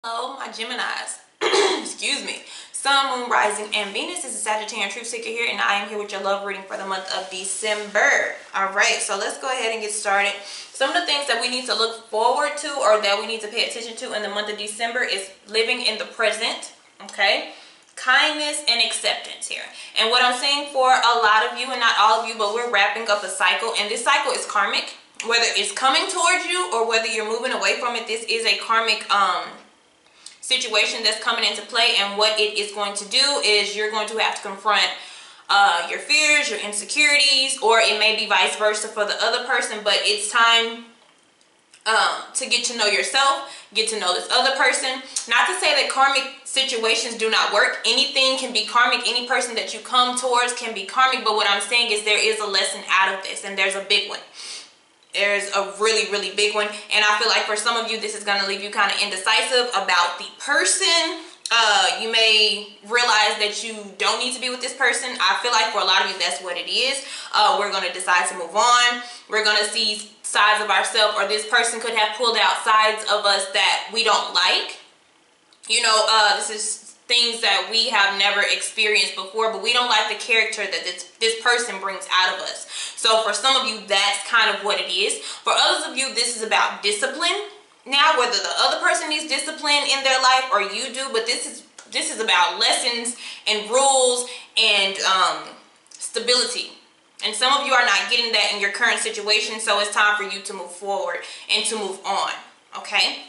Hello, my Geminis. Excuse me. Sun, Moon, Rising, and Venus. This is Sagittarian Truth Seeker here, and I am here with your love reading for the month of December. Alright, so let's go ahead and get started. Some of the things that we need to look forward to or that we need to pay attention to in the month of December is living in the present, okay? Kindness and acceptance here. And what I'm saying for a lot of you, and not all of you, but we're wrapping up a cycle, and this cycle is karmic. Whether it's coming towards you or whether you're moving away from it, this is a karmic situation that's coming into play, and what it is going to do is you're going to have to confront your fears, your insecurities, or it may be vice versa for the other person, but it's time to get to know yourself, get to know this other person. Not to say that karmic situations do not work. Anything can be karmic. Any person that you come towards can be karmic, but what I'm saying is there is a lesson out of this, and there's a big one. There's a really, really big one, and I feel like for some of you this is going to leave you kind of indecisive about the person. You may realize that you don't need to be with this person. I feel like for a lot of you that's what it is. We're going to decide to move on. We're going to see sides of ourselves, or this person could have pulled out sides of us that we don't like. You know, this is things that we have never experienced before, but we don't like the character that this person brings out of us. So for some of you, that's kind of what it is. For others of you, this is about discipline. Now, whether the other person needs discipline in their life or you do, but this is about lessons and rules and stability. And some of you are not getting that in your current situation, so it's time for you to move forward and to move on, okay?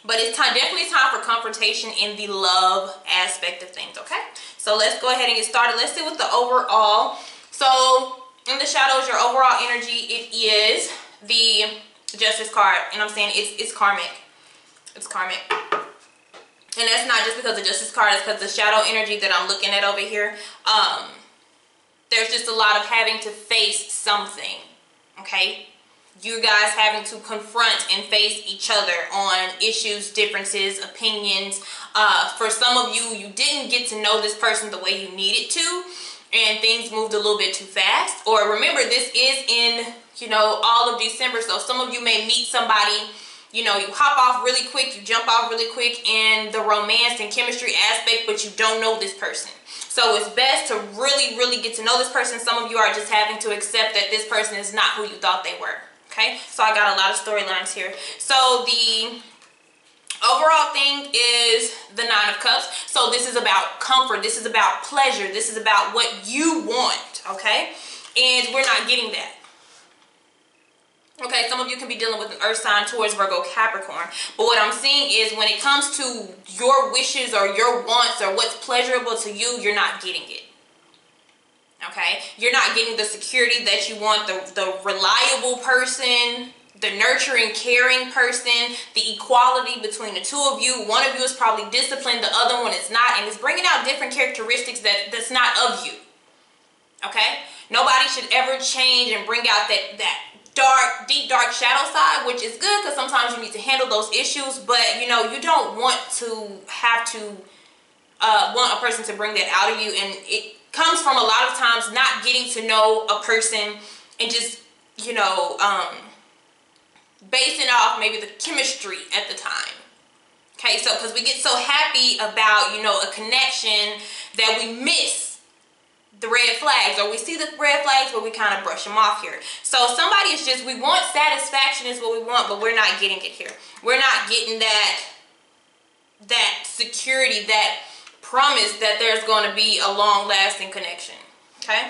But it's definitely time for confrontation in the love aspect of things, okay? So let's go ahead and get started. Let's see what the overall. So in the shadows, your overall energy, it is the Justice card. And I'm saying it's karmic. It's karmic. And that's not just because the Justice card, it's because the shadow energy that I'm looking at over here. There's just a lot of having to face something, okay? You guys having to confront and face each other on issues, differences, opinions. For some of you, you didn't get to know this person the way you needed to, and things moved a little bit too fast. Or remember, this is in, you know, all of December, so some of you may meet somebody, you know, you hop off really quick, you jump off really quick in the romance and chemistry aspect, but you don't know this person. So it's best to really, really get to know this person. Some of you are just having to accept that this person is not who you thought they were. Okay, so I got a lot of storylines here. So the overall thing is the Nine of Cups. So this is about comfort. This is about pleasure. This is about what you want, okay? And we're not getting that. Okay, some of you can be dealing with an earth sign towards Virgo, Capricorn. But what I'm seeing is when it comes to your wishes or your wants or what's pleasurable to you, you're not getting it. Okay, you're not getting the security that you want, the reliable person, the nurturing, caring person, the equality between the two of you. One of you is probably disciplined, the other one is not, and it's bringing out different characteristics that's not of you. Okay, nobody should ever change and bring out that dark, deep, dark shadow side, which is good because sometimes you need to handle those issues, but you know, you don't want to have to want a person to bring that out of you, and it comes from a lot of times not getting to know a person and just, you know, basing off maybe the chemistry at the time. Okay, so because we get so happy about, you know, a connection that we miss the red flags, or we see the red flags but we kind of brush them off here. So somebody is just, we want satisfaction is what we want, but we're not getting it here. We're not getting that security, that promise that there's going to be a long-lasting connection, okay?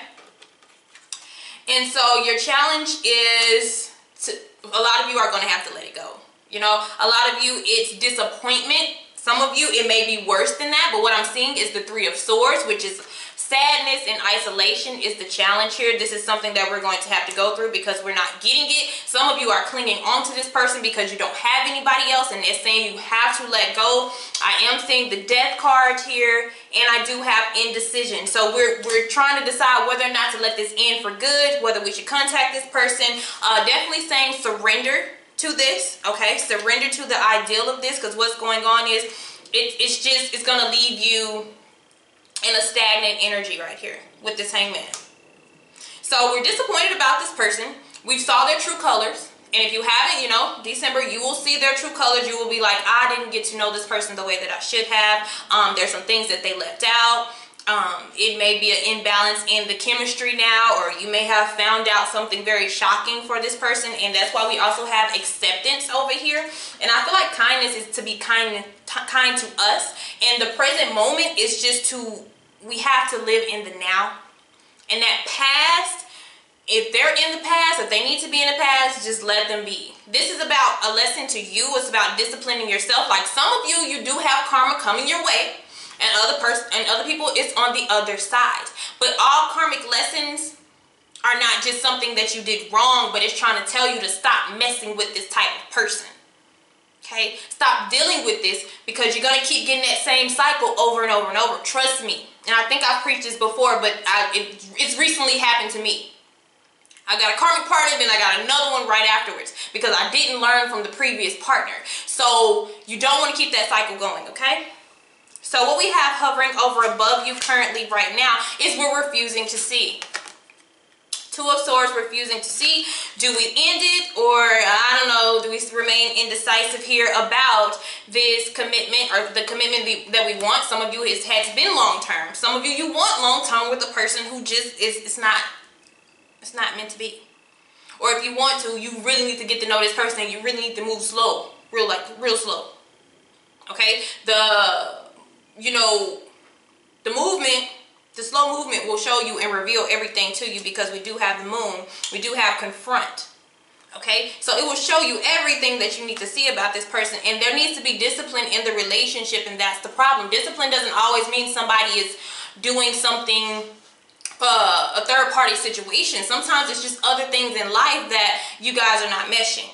And so your challenge is a lot of you are going to have to let it go. You know, a lot of you, it's disappointment. Some of you, it may be worse than that, but what I'm seeing is the Three of Swords, which is sadness and isolation is the challenge here. This is something that we're going to have to go through because we're not getting it. Some of you are clinging on to this person because you don't have anybody else, and they're saying you have to let go. I am seeing the Death card here, and I do have indecision. So we're trying to decide whether or not to let this end for good, whether we should contact this person. Definitely saying surrender to this, okay? Surrender to the ideal of this, because what's going on is it's going to leave you in a stagnant energy right here with this Hangman. So we're disappointed about this person. We saw their true colors. And if you haven't, you know, December, you will see their true colors. You will be like, I didn't get to know this person the way that I should have. There's some things that they left out. It may be an imbalance in the chemistry now, or you may have found out something very shocking for this person. And that's why we also have acceptance over here. And I feel like kindness is to be kind to us. And the present moment is just we have to live in the now. And that past, if they're in the past, if they need to be in the past, just let them be. This is about a lesson to you. It's about disciplining yourself. Like some of you, you do have karma coming your way, and other people, it's on the other side. But all karmic lessons are not just something that you did wrong, but it's trying to tell you to stop messing with this type of person. Okay? Stop dealing with this, because you're going to keep getting that same cycle over and over and over. Trust me. And I think I've preached this before, but it's recently happened to me. I got a karmic partner, then I got another one right afterwards, because I didn't learn from the previous partner. So you don't want to keep that cycle going, okay? So what we have hovering over above you currently right now is we're refusing to see. Two of Swords, refusing to see. Do we end it, or I don't know, do we remain indecisive here about this commitment, or the commitment that we want? Some of you, it has been long term. Some of you, you want long term with a person who just it's not meant to be. Or if you want to, you really need to get to know this person, and you really need to move slow, real slow. Okay, the slow movement will show you and reveal everything to you, because we do have the moon, we do have confront. Okay, so it will show you everything that you need to see about this person, and there needs to be discipline in the relationship, and that's the problem. Discipline doesn't always mean somebody is doing something, a third party situation. Sometimes it's just other things in life that you guys are not meshing.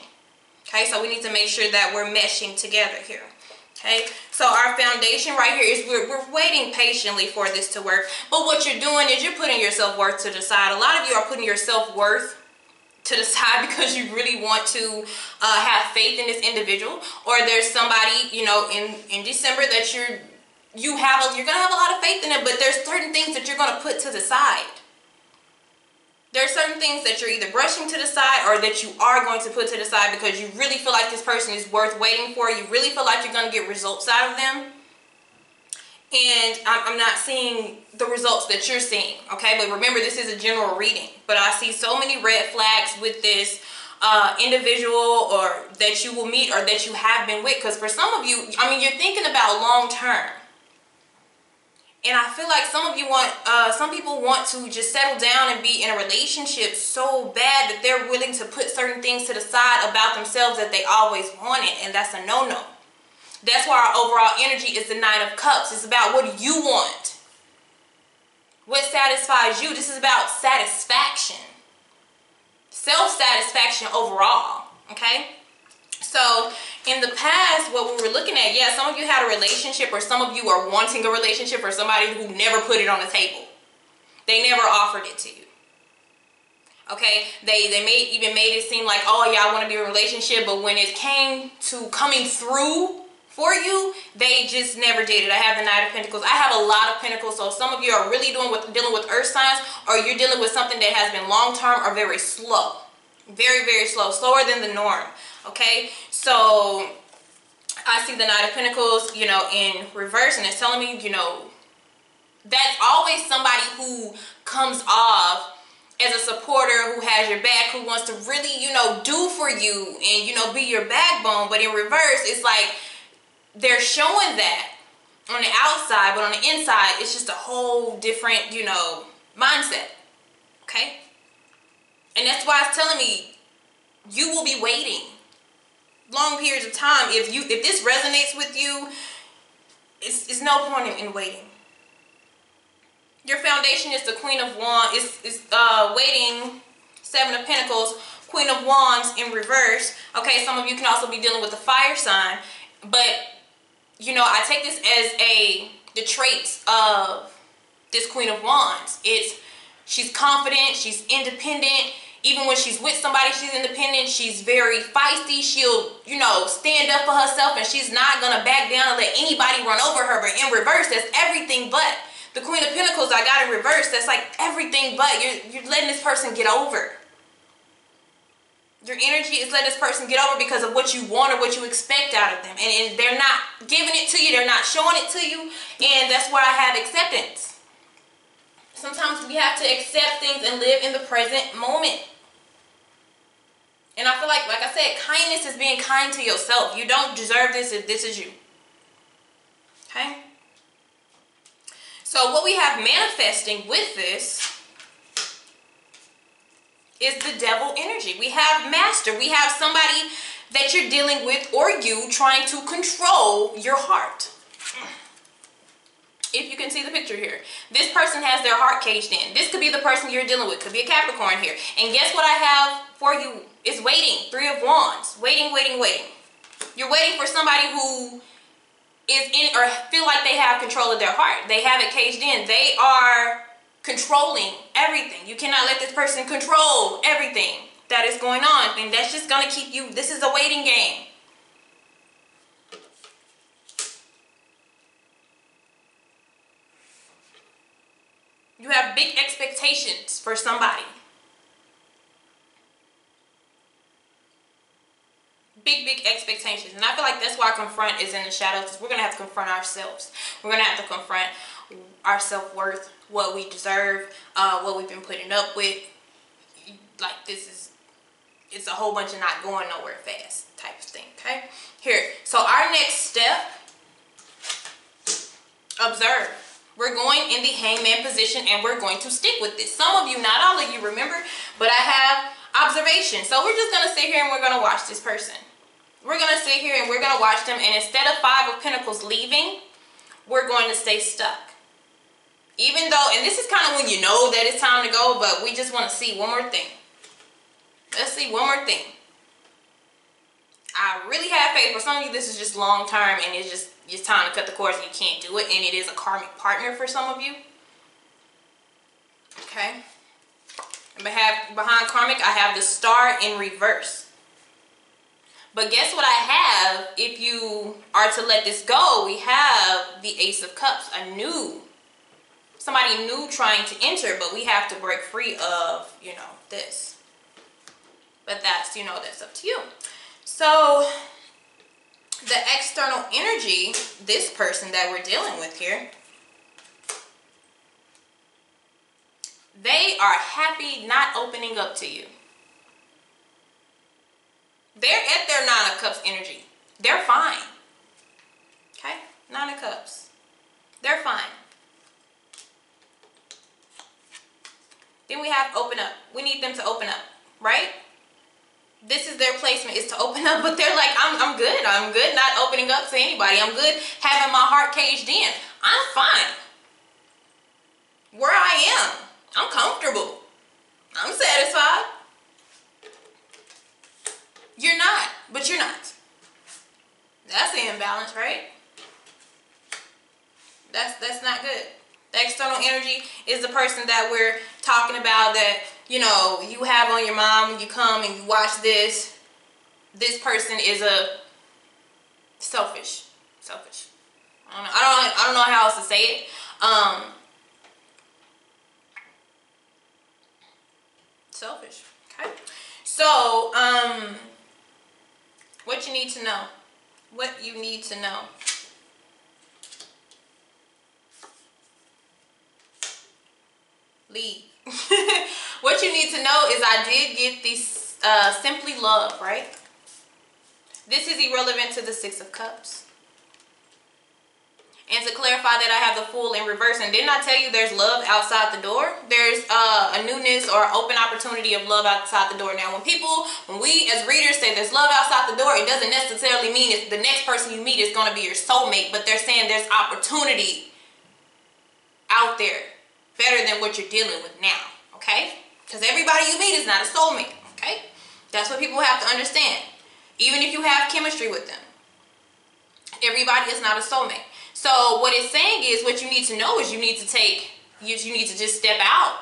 Okay, so we need to make sure that we're meshing together here. Okay, so our foundation right here is we're waiting patiently for this to work. But what you're doing is you're putting your self-worth to the side. A lot of you are putting your self-worth to the side because you really want to have faith in this individual, or there's somebody, you know, in December that you're gonna have a lot of faith in it, but there's certain things that you're gonna put to the side. There are certain things that you're either brushing to the side, or that you are going to put to the side, because you really feel like this person is worth waiting for. You really feel like you're going to get results out of them. And I'm not seeing the results that you're seeing. Okay, but remember, this is a general reading. But I see so many red flags with this individual, or that you will meet, or that you have been with. Because for some of you, I mean, you're thinking about long term. And I feel like some people want to just settle down and be in a relationship so bad that they're willing to put certain things to the side about themselves that they always wanted, and that's a no-no. That's why our overall energy is the Nine of Cups. It's about what you want. What satisfies you. This is about satisfaction. Self-satisfaction overall, okay? So in the past, what we were looking at, yeah, some of you had a relationship, or some of you are wanting a relationship, or somebody who never put it on the table. They never offered it to you. Okay, they even made it seem like, oh yeah, I want to be in a relationship, but when it came to coming through for you, they just never did it. I have the Knight of Pentacles. I have a lot of Pentacles, so some of you are really dealing with earth signs, or you're dealing with something that has been long term or very slow. Very, very slow, slower than the norm. Okay, so I see the Knight of Pentacles, you know, in reverse, and it's telling me, you know, that's always somebody who comes off as a supporter, who has your back, who wants to really, you know, do for you and, you know, be your backbone. But in reverse, it's like they're showing that on the outside, but on the inside, it's just a whole different, you know, mindset. Okay? And that's why it's telling me you will be waiting long periods of time. If this resonates with you, it's no point in waiting. Your foundation is the Queen of Wands. It's waiting, Seven of Pentacles, Queen of Wands in reverse. Okay, some of you can also be dealing with the fire sign, but you know, I take this as the traits of this Queen of Wands. She's confident, she's independent. Even when she's with somebody, she's independent. She's very feisty. She'll, you know, stand up for herself, and she's not gonna back down and let anybody run over her. But in reverse, that's everything but. The Queen of Pentacles I got in reverse, that's like everything but. You're letting this person get over. Your energy is letting this person get over because of what you want or what you expect out of them. And they're not giving it to you. They're not showing it to you. And that's where I have acceptance. Sometimes we have to accept things and live in the present moment. And I feel like I said, kindness is being kind to yourself. You don't deserve this if this is you. Okay? So what we have manifesting with this is the devil energy. We have master. We have somebody that you're dealing with, or you trying to control your heart. If you can see the picture here, this person has their heart caged in. This could be the person you're dealing with. Could be a Capricorn here. And guess what I have for you is waiting. 3 of Wands. Waiting, waiting, waiting. You're waiting for somebody who is in or feel like they have control of their heart. They have it caged in. They are controlling everything. You cannot let this person control everything that is going on. And that's just going to keep you, this is a waiting game. You have big expectations for somebody. Big expectations. And I feel like that's why confront is in the shadows. We're going to have to confront ourselves. We're going to have to confront our self-worth, what we deserve, what we've been putting up with. Like, this is, it's a whole bunch of not going nowhere fast type of thing. Okay? Here. So our next step, observe. We're going in the hangman position and we're going to stick with this. Some of you, not all of you, remember, but I have observation. So we're just going to sit here and we're going to watch this person. We're going to sit here and we're going to watch them, and instead of 5 of Pentacles leaving, we're going to stay stuck. Even though, and this is kind of when you know that it's time to go, but we just want to see one more thing. Let's see one more thing. I really have faith. For some of you, this is just long term and it's time to cut the cords and you can't do it. And it is a karmic partner for some of you. Okay. And behind karmic, I have the star in reverse. But guess what I have? If you are to let this go, we have the Ace of Cups. Somebody new trying to enter, but we have to break free of, this. But that's, that's up to you. So the external energy, this person that we're dealing with here, they are happy not opening up to you. They're at their 9 of Cups energy. They're fine. Okay? 9 of Cups. They're fine. Then we have open up. We need them to open up, right? This is their placement, is to open up, but they're like, I'm good. I'm good not opening up to anybody. I'm good having my heart caged in. I'm fine. Where I am. I'm comfortable. I'm satisfied. You're not, but you're not. That's the imbalance, right? That's not good. The external energy is the person that we're talking about that, you have on your mind when you come and you watch this. This person is a selfish. I don't know how else to say it. Selfish. Okay. So, what you need to know. What you need to know. Leave. What you need to know is I did get this simply love, right? This is irrelevant to the 6 of Cups. And to clarify that, I have the Fool in reverse. And didn't I tell you there's love outside the door? There's a newness or open opportunity of love outside the door. Now, when we as readers say there's love outside the door, it doesn't necessarily mean it's the next person you meet is going to be your soulmate. But they're saying there's opportunity out there better than what you're dealing with now. Okay? Because everybody you meet is not a soulmate. Okay? That's what people have to understand. Even if you have chemistry with them. Everybody is not a soulmate. So what it's saying is, what you need to know is you need to just step out,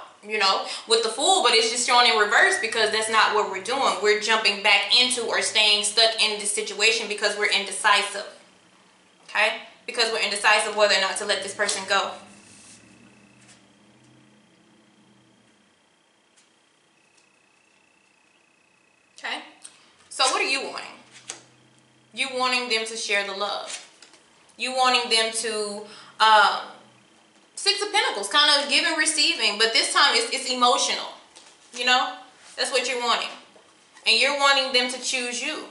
with the Fool, but it's just showing in reverse because that's not what we're doing. We're jumping back into or staying stuck in this situation because we're indecisive. Okay? Because we're indecisive whether or not to let this person go. Okay? to share the love. You wanting them to, Six of Pentacles, kind of giving, receiving, but this time it's emotional. You know, that's what you're wanting. And you're wanting them to choose you.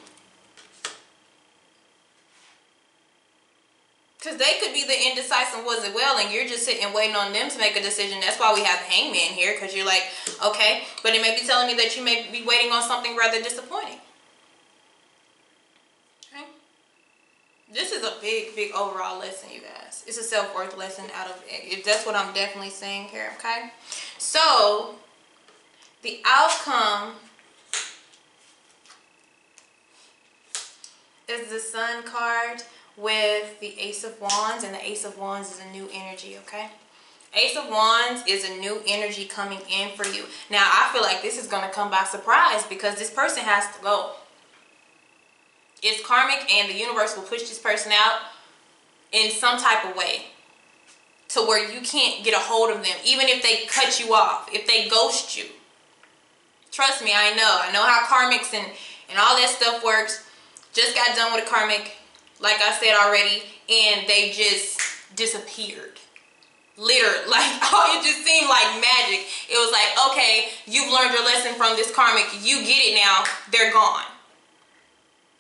Because they could be the indecisive ones as well, and you're just sitting and waiting on them to make a decision. That's why we have the Hangman here, because you're like, okay, but it may be telling me that you may be waiting on something rather disappointing. Okay? This is a big, big overall lesson, you guys. It's a self-worth lesson out of it. That's what I'm definitely saying here, okay? So, the outcome is the Sun card with the Ace of Wands, and the Ace of Wands is a new energy, okay? Ace of Wands is a new energy coming in for you. Now, I feel like this is going to come by surprise because this person has to go. It's karmic, and the universe will push this person out in some type of way to where you can't get a hold of them, even if they cut you off, if they ghost you. Trust me, I know how karmics and all that stuff works. Just got done with a karmic, like I said already, and they just disappeared. Literally, like, oh, it just seemed like magic. It was like, okay, you've learned your lesson from this karmic, you get it now, they're gone.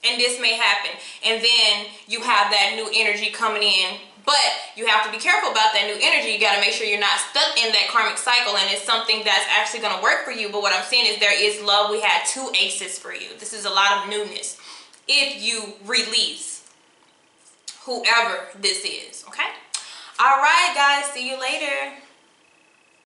And this may happen. And then you have that new energy coming in. But you have to be careful about that new energy. You got to make sure you're not stuck in that karmic cycle, and it's something that's actually going to work for you. But what I'm saying is there is love. We had 2 aces for you. This is a lot of newness. If you release whoever this is, okay? All right, guys. See you later.